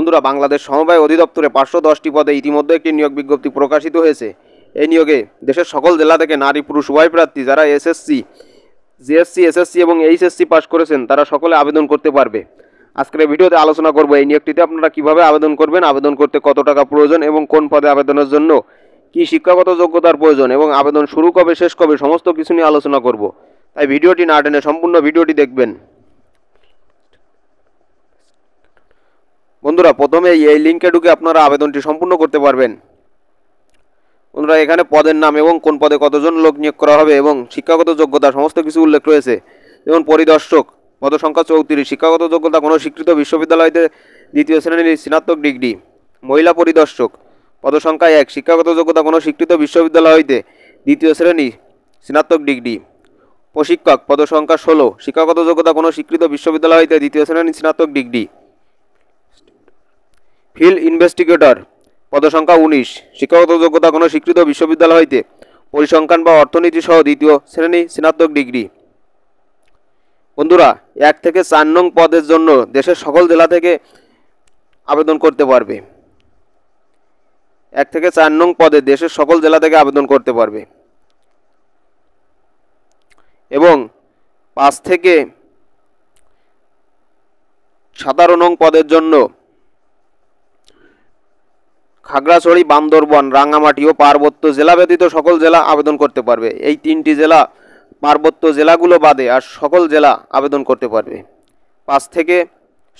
বন্ধুরা, বাংলাদেশ সমবায় অধিদপ্তরে 510টি পদে ইতিমধ্যে একটি নিয়োগ বিজ্ঞপ্তি প্রকাশিত হয়েছে। এই নিয়োগে দেশের সকল জেলা থেকে নারী পুরুষ উভয় প্রার্থী যারা এসএসসি, জিএসসি, এসএসসি এবং এইচএসসি পাস করেছেন তারা সকলে আবেদন করতে পারবে। আজকের এই ভিডিওতে আলোচনা করব এই নিয়োগটিতে আপনারা কিভাবে আবেদন করবেন, আবেদন করতে কত টাকা প্রয়োজন এবং কোন পদে আবেদনের জন্য কি শিক্ষাগত যোগ্যতার প্রয়োজন এবং আবেদন শুরু কবে শেষ কবে সমস্ত কিছু নিয়ে আলোচনা করব। তাই ভিডিওটি না টেনে সম্পূর্ণ ভিডিওটি দেখবেন। বন্ধুরা, প্রথমে এই লিঙ্কে ঢুকে আপনারা আবেদনটি সম্পূর্ণ করতে পারবেন। বন্ধুরা, এখানে পদের নাম এবং কোন পদে কতজন লোক নিয়োগ করা হবে এবং শিক্ষাগত যোগ্যতা সমস্ত কিছু উল্লেখ রয়েছে। যেমন পরিদর্শক, পদ সংখ্যা 34, শিক্ষাগত যোগ্যতা কোনো স্বীকৃত বিশ্ববিদ্যালয়তে দ্বিতীয় শ্রেণীর স্নাতক ডিগ্রি। মহিলা পরিদর্শক, পদ সংখ্যা 1, শিক্ষাগত যোগ্যতা কোনো স্বীকৃত বিশ্ববিদ্যালয় হইতে দ্বিতীয় শ্রেণী স্নাতক ডিগ্রি। প্রশিক্ষক, পদ সংখ্যা 16, শিক্ষাগত যোগ্যতা কোনো স্বীকৃত বিশ্ববিদ্যালয় হইতে দ্বিতীয় শ্রেণী স্নাতক ডিগ্রি। ফিল্ড ইনভেস্টিগেটর, পদ সংখ্যা 19, শিক্ষাগত যোগ্যতা কোনো স্বীকৃত বিশ্ববিদ্যালয় হইতে পরিসংখ্যান বা অর্থনীতি সহ দ্বিতীয় শ্রেণী স্নাতক ডিগ্রি। বন্ধুরা, 1 থেকে 4 নং পদের জন্য দেশের সকল জেলা থেকে আবেদন করতে পারবে। 1 থেকে 4 নং পদে দেশের সকল জেলা থেকে আবেদন করতে পারবে এবং 5 থেকে 17 নং পদের জন্য খাগড়াছড়ি, বান্দরবান, রাঙ্গামাটি ও পার্বত্য জেলা ব্যতীত সকল জেলা আবেদন করতে পারবে। এই 3টি জেলা পার্বত্য জেলাগুলো বাদে আর সকল জেলা আবেদন করতে পারবে 5 থেকে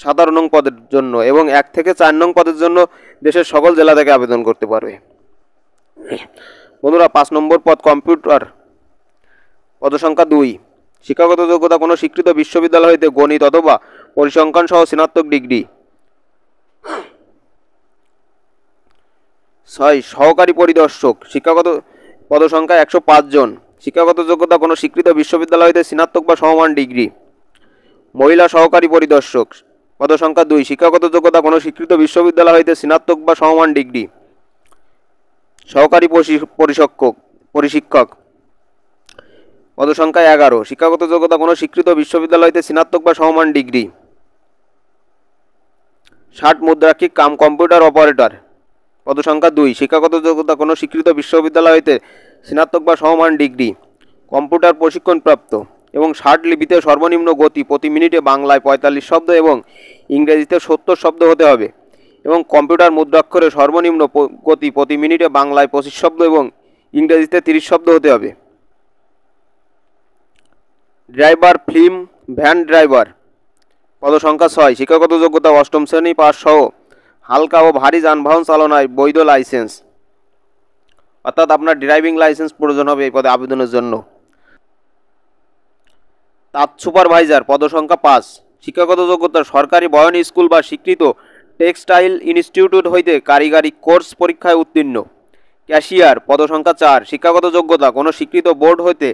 17 নং পদের জন্য এবং 1 থেকে 4 নং পদের জন্য দেশের সকল জেলা থেকে আবেদন করতে পারবে। বন্ধুরা, 5 নম্বর পদ কম্পিউটার, পদ সংখ্যা 2, শিক্ষাগত যোগ্যতা কোনো স্বীকৃত বিশ্ববিদ্যালয় হইতে গণিত অথবা পরিসংখ্যান সহ স্নাতক ডিগ্রি। 6, সহকারী পরিদর্শক, শিক্ষাগত পদ সংখ্যা 105 জন, শিক্ষাগত যোগ্যতা কোনো স্বীকৃত বিশ্ববিদ্যালয় হইতে স্নাতক বা সমমান ডিগ্রি। মহিলা সহকারী পরিদর্শক, পদ সংখ্যা 2, শিক্ষাগত যোগ্যতা কোনো স্বীকৃত বিশ্ববিদ্যালয় হইতে স্নাতক বা সমমান ডিগ্রি। সহকারী পরিশিক্ষক, পদ সংখ্যা 11, শিক্ষাগত যোগ্যতা কোনো স্বীকৃত বিশ্ববিদ্যালয় হইতে স্নাতক বা সমমান ডিগ্রি। 60, মুদ্রাক্ষিক কাম কম্পিউটার অপারেটর, পদ সংখ্যা 2, শিক্ষাগত যোগ্যতা কোনো স্বীকৃত বিশ্ববিদ্যালয় হইতে স্নাতক বা সমমান ডিগ্রি। কম্পিউটার প্রশিক্ষণপ্রাপ্ত এবং 60 লিপিতে সর্বনিম্ন গতি প্রতি মিনিটে বাংলায় 45 শব্দ এবং ইংরেজিতে 70 শব্দ হতে হবে এবং কম্পিউটার মুদ্রাক্ষরে সর্বনিম্ন গতি প্রতি মিনিটে বাংলায় 25 শব্দ এবং ইংরেজিতে 30 শব্দ হতে হবে। ড্রাইভার, ফিল্ম ভ্যান ড্রাইভার, পদ সংখ্যা 6, শিক্ষাগত যোগ্যতা 8ম শ্রেণী পাস সহ হালকা ও ভারী যানবাহন চালনায় বৈধ লাইসেন্স, অর্থাৎ আপনার ড্রাইভিং লাইসেন্স প্রয়োজন হবে এই পদে আবেদনের জন্য। তাঁত সুপারভাইজার, পদ সংখ্যা 5, শিক্ষাগত যোগ্যতা সরকারি বয়ন স্কুল বা স্বীকৃত টেক্সটাইল ইনস্টিটিউট হইতে কারিগরি কোর্স পরীক্ষায় উত্তীর্ণ। ক্যাশিয়ার, পদ সংখ্যা 4, শিক্ষাগত যোগ্যতা কোনো স্বীকৃত বোর্ড হইতে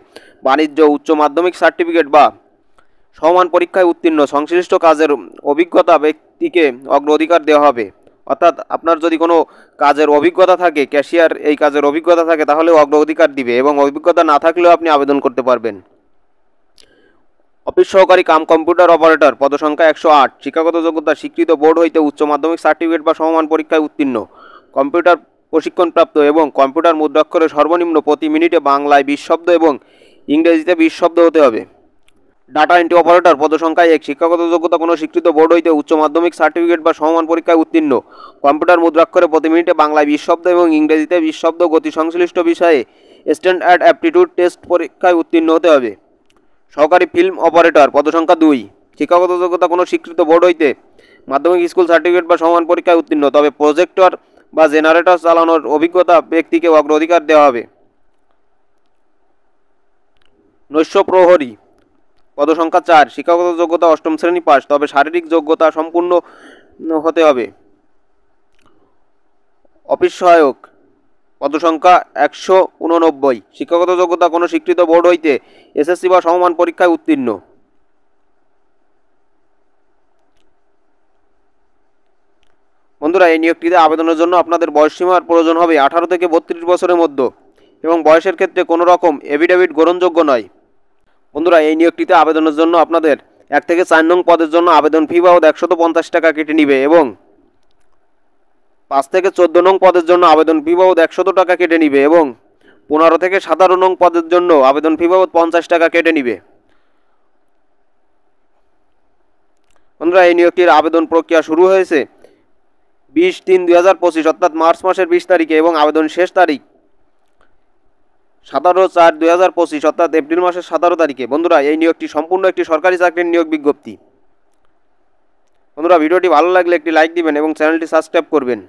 বাণিজ্য উচ্চ মাধ্যমিক সার্টিফিকেট বা সমান পরীক্ষায় উত্তীর্ণ। সংশ্লিষ্ট কাজের অভিজ্ঞতা ব্যক্তিকে অগ্রাধিকার দেওয়া হবে, অর্থাৎ আপনার যদি কোনো কাজের অভিজ্ঞতা থাকে, ক্যাশিয়ার এই কাজের অভিজ্ঞতা থাকে তাহলে অগ্রাধিকার দিবে এবং অভিজ্ঞতা না থাকলেও আপনি আবেদন করতে পারবেন। অফিস সহকারী কাম কম্পিউটার অপারেটর, পদ সংখ্যা 108, শিক্ষাগত যোগ্যতা স্বীকৃত বোর্ড হইতে উচ্চ মাধ্যমিক সার্টিফিকেট বা সমমান পরীক্ষায় উত্তীর্ণ। কম্পিউটার প্রশিক্ষণপ্রাপ্ত এবং কম্পিউটার মুদ্রাক্ষরে সর্বনিম্ন প্রতি মিনিটে বাংলায় 20 শব্দ এবং ইংরেজিতে 20 শব্দ হতে হবে। ডাটা এন্ট্রি অপারেটর, পদ সংখ্যা 1, শিক্ষাগত যোগ্যতা কোনো স্বীকৃত বোর্ড হইতে উচ্চ মাধ্যমিক সার্টিফিকেট বা সমমান পরীক্ষায় উত্তীর্ণ। কম্পিউটার মুদ্রাক্ষরে প্রতি মিনিটে বাংলায় 20 শব্দ এবং ইংরেজিতে 20 শব্দ, গতি সংশ্লিষ্ট বিষয়ে স্ট্যান্ডার্ড অ্যাপটিটিউড টেস্ট পরীক্ষায় উত্তীর্ণ হতে হবে। সহকারী ফিল্ম অপারেটর, পদ সংখ্যা 2, শিক্ষাগত যোগ্যতা কোনো স্বীকৃত বোর্ড হইতে মাধ্যমিক স্কুল সার্টিফিকেট বা সমান পরীক্ষায় উত্তীর্ণ, তবে প্রজেক্টর বা জেনারেটর চালানোর অভিজ্ঞতা ব্যক্তিকে অগ্রাধিকার দেওয়া হবে। নৈশ প্রহরী, পদ সংখ্যা 4, শিক্ষাগত যোগ্যতা 8ম শ্রেণী পাস, তবে শারীরিক যোগ্যতা সম্পূর্ণ হতে হবে। অফিস সহায়ক, পদ সংখ্যা 189, শিক্ষাগত যোগ্যতা কোনো স্বীকৃত বোর্ড হইতে এসএসসি বা সমমান পরীক্ষায় উত্তীর্ণ। বন্ধুরা, এই নিয়োগটিতে আবেদনের জন্য আপনাদের বয়সসীমার প্রয়োজন হবে 18 থেকে 32 বছরের মধ্যে এবং বয়সের ক্ষেত্রে কোনো রকম এফিডেভিট গ্রহণযোগ্য নয়। বন্ধুরা, এই নিয়োগটিতে আবেদনের জন্য আপনাদের 1 থেকে 4 নং পদের জন্য আবেদন ফি বাবদ 150 টাকা কেটে নিবে এবং 5 থেকে 14 নং পদের জন্য আবেদন ফি বাবদ 100 টাকা কেটে নিবে এবং 15 থেকে 17 নং পদের জন্য আবেদন ফি বাবদ 50 টাকা কেটে নিবে। বন্ধুরা, এই নিয়োগটির আবেদন প্রক্রিয়া শুরু হয়েছে 20/3/2025 অর্থাৎ মার্চ মাসের 20 তারিখে এবং আবেদন শেষ তারিখ 17/4/2025 অর্থাৎ এপ্রিল মাসের 17 তারিখে। বন্ধুরা, এই নিয়োগটি সম্পূর্ণ একটি সরকারি চাকরির নিয়োগ বিজ্ঞপ্তি। বন্ধুরা, ভিডিওটি ভালো লাগলে একটি লাইক দিবেন এবং চ্যানেলটি সাবস্ক্রাইব করবেন।